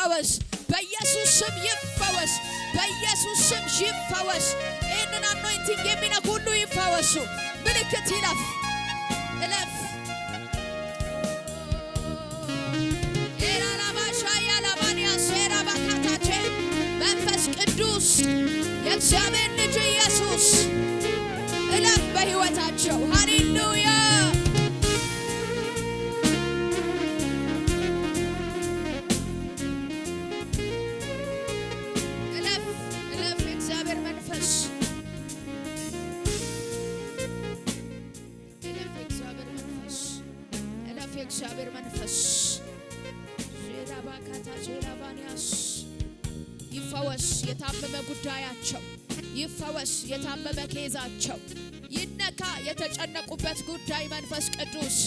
ይፈወስ በኢየሱስ ስም ይፈወስ በኢየሱስ ስም ይፈወስ ይህንን አኖይንቲንግ የሚነኩ ሁሉ ይፈወሱ ምልክት ይለፍ እለፍ መንፈስ ቅዱስ የእግዚአብሔር ልጅ ኢየሱስ እለፍ በሕይወታቸው ሃሌሉያ እለፍ እለፍ የእግዚአብሔር መንፈስ እለፍ የእግዚአብሔር መንፈስ እለፍ የእግዚአብሔር መንፈስ ጄላባኒያስ ይፈወስ የታመመ ጉዳያቸው ይፈወስ የታመመ ኬዛቸው ይነካ የተጨነቁበት ጉዳይ መንፈስ ቅዱስ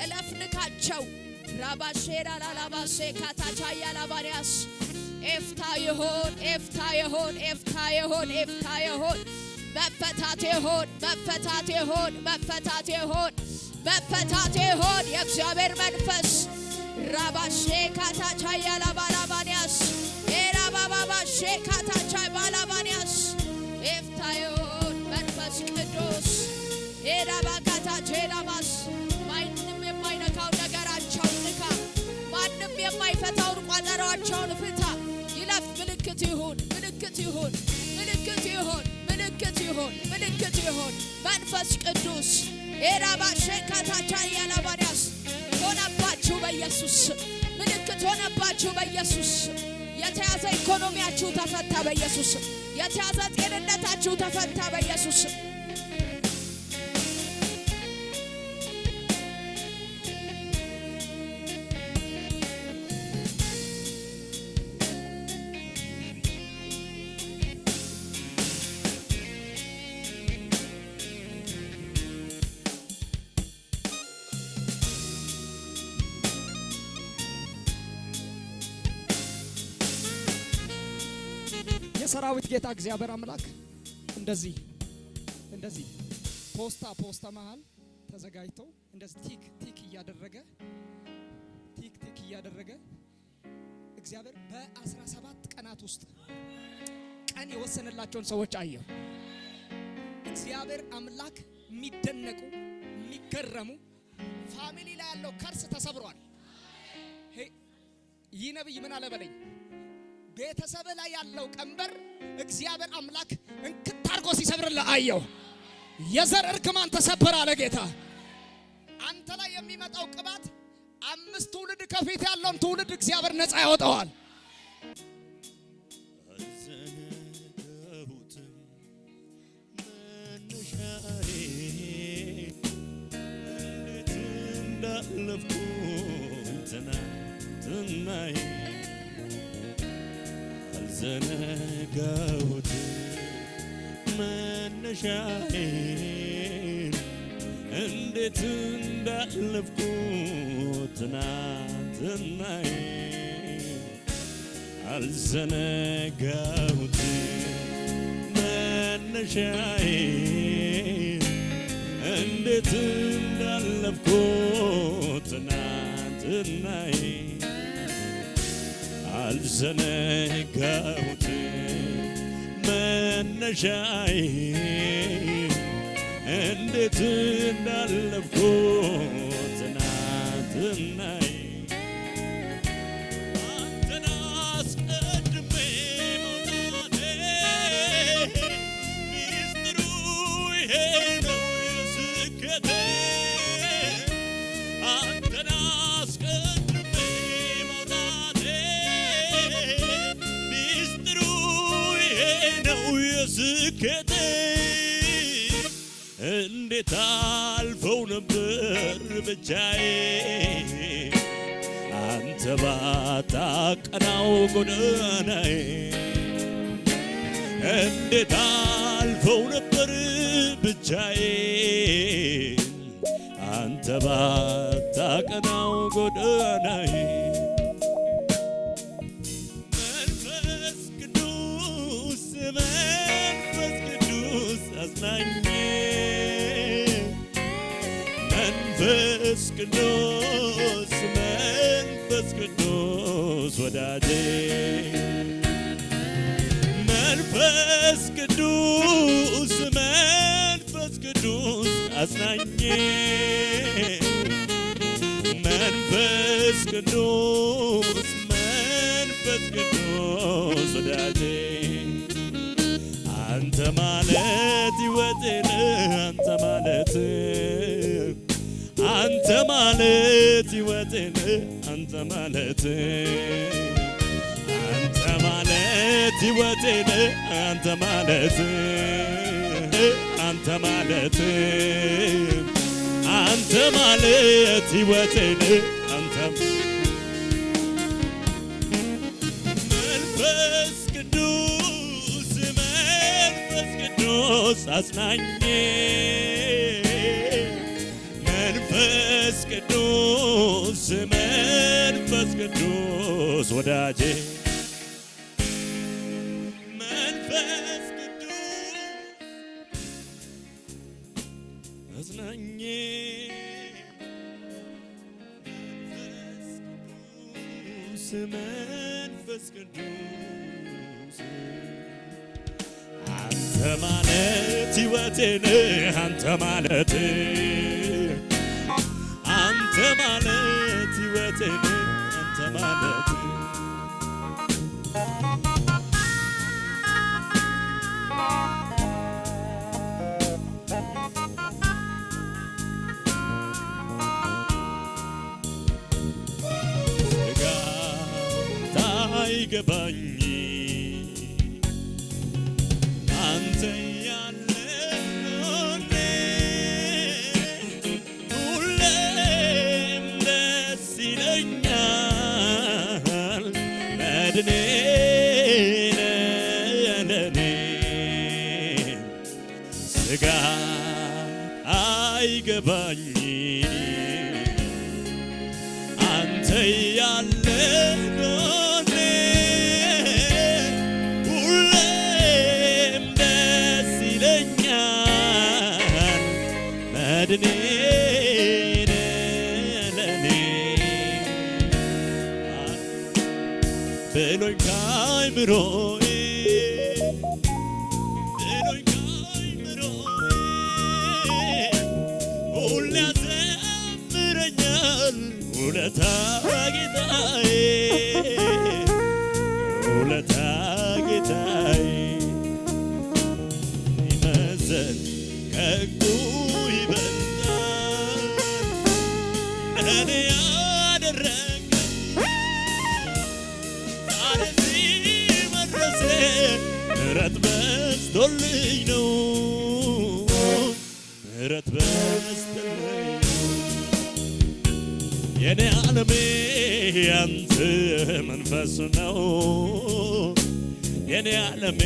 እለፍ ንካቸው ራባሼራ ላላባሴ ካታቻያ ላባሪያስ ኤፍታ ይሆን ኤፍታ ይሆን ኤፍታ ይሆን ኤፍታ ይሆን መፈታት ይሆን መፈታት ይሆን መፈታት ይሆን መፈታት ይሆን የእግዚአብሔር መንፈስ ራባሼ ካታቻያ ላባላባኒያስ ኤራባባባሼ ካታቻይ ባላባኒያስ ኤፍታዮን መንፈስ ቅዱስ ኤራባካታቼላማስ ማንም የማይነካው ነገራቸውን ንካ ማንም የማይፈታውን ቋጠሯቸውን ፍታ ይለፍ ምልክት ይሁን ምልክት ይሁን ምልክት ይሁን ምልክት ይሁን ምልክት ይሁን መንፈስ ቅዱስ ኤራባሼ ካታቻይ ያላባኒያስ ሆነባችሁ በኢየሱስ ምልክት ሆነባችሁ በኢየሱስ የተያዘ ኢኮኖሚያችሁ ተፈታ በኢየሱስ የተያዘ ጤንነታችሁ ተፈታ በኢየሱስ የሰራዊት ጌታ እግዚአብሔር አምላክ እንደዚህ ፖስታ መሃል ተዘጋጅቶ እንደዚህ ቲክ እያደረገ እግዚአብሔር በ17 ቀናት ውስጥ ቀን የወሰነላቸውን ሰዎች አየሁ። እግዚአብሔር አምላክ የሚደነቁ የሚገረሙ ፋሚሊ ላይ ያለው ከርስ ተሰብሯል። ይህ ነብይ ምን አለ በለኝ ቤተሰብ ላይ ያለው ቀንበር እግዚአብሔር አምላክ እንክት አድርጎ ሲሰብርልህ አየሁ። የዘር እርግማን ተሰበረ አለ ጌታ። አንተ ላይ የሚመጣው ቅባት 5 ትውልድ ከፊት ያለውን ትውልድ እግዚአብሔር ነፃ ያወጣዋል። ዘነጋሁት መነሻዬን እንዴት እንዳለፍኩት ትናንትናዬን አልዘነጋሁት መነሻዬን እንዴት እንዳለፍኩት ትናንትናዬን አልዘነጋሁት መነሻዬን እንዴት እንዳለፍኩት ትናንትናዬን አንተን አስቀድሜ መውጣቴ ሚስጥሩ ይሄ ነው የስኬቴ አንተን አስቀድሜ መውጣቴ ሚስጥሩ ይሄ ነው የስኬቴ እንዴት አልፈው ነበር ብቻዬ አንተ ባታቀናው ጎዳናዬ እንዴት አልፈው ነበር ብቻዬ አንተ ባታቀናው ጎዳናዬ መንፈስ ቅዱስ አጽናኝ መንፈስ ቅዱስ ወዳጄ መንፈስ ቅዱስ መንፈስ ቅዱስ አጽናኜ መንፈስ ቅዱስ መንፈስ ቅዱስ ወዳጄ አንተ ማለት ሕይወቴ ነህ አንተ ማለት ሕይወቴ ነህ አንተ ማለት ሕይወቴ ነህ አንተ ማለት ሕይወቴ ነህ አንተ መንፈስ ቅዱስ አጽናኜ መንፈስ ቅዱስ ወዳጄ መንፈስ ቅዱስ አጽናኜ መንፈስ ቅዱስ አንተ ማለት ሕይወቴ ነህ አንተ ማለት ሕይወቴ ነህ አንተ ማለት ገባኝ አንተ ያለ ጎኔ ሁሌም ደስ ይለኛል መድኔ ለኔ ስጋት አይገባኝ አንተ ያለ መድኔ ለኔ ብሎኝ ከአይምሮዬ ሁሌ ያዘምረኛል ውለታ ጌታዬ ይመዘን ከሕጉ ይበልጣል ለእኔ ያደረገው ዛሬ እዚህ መድረሴ ምሕረት በዝቶልኝ ነው የኔ ዓለሜ ያንተ መንፈስ ነው የኔ ዓለሜ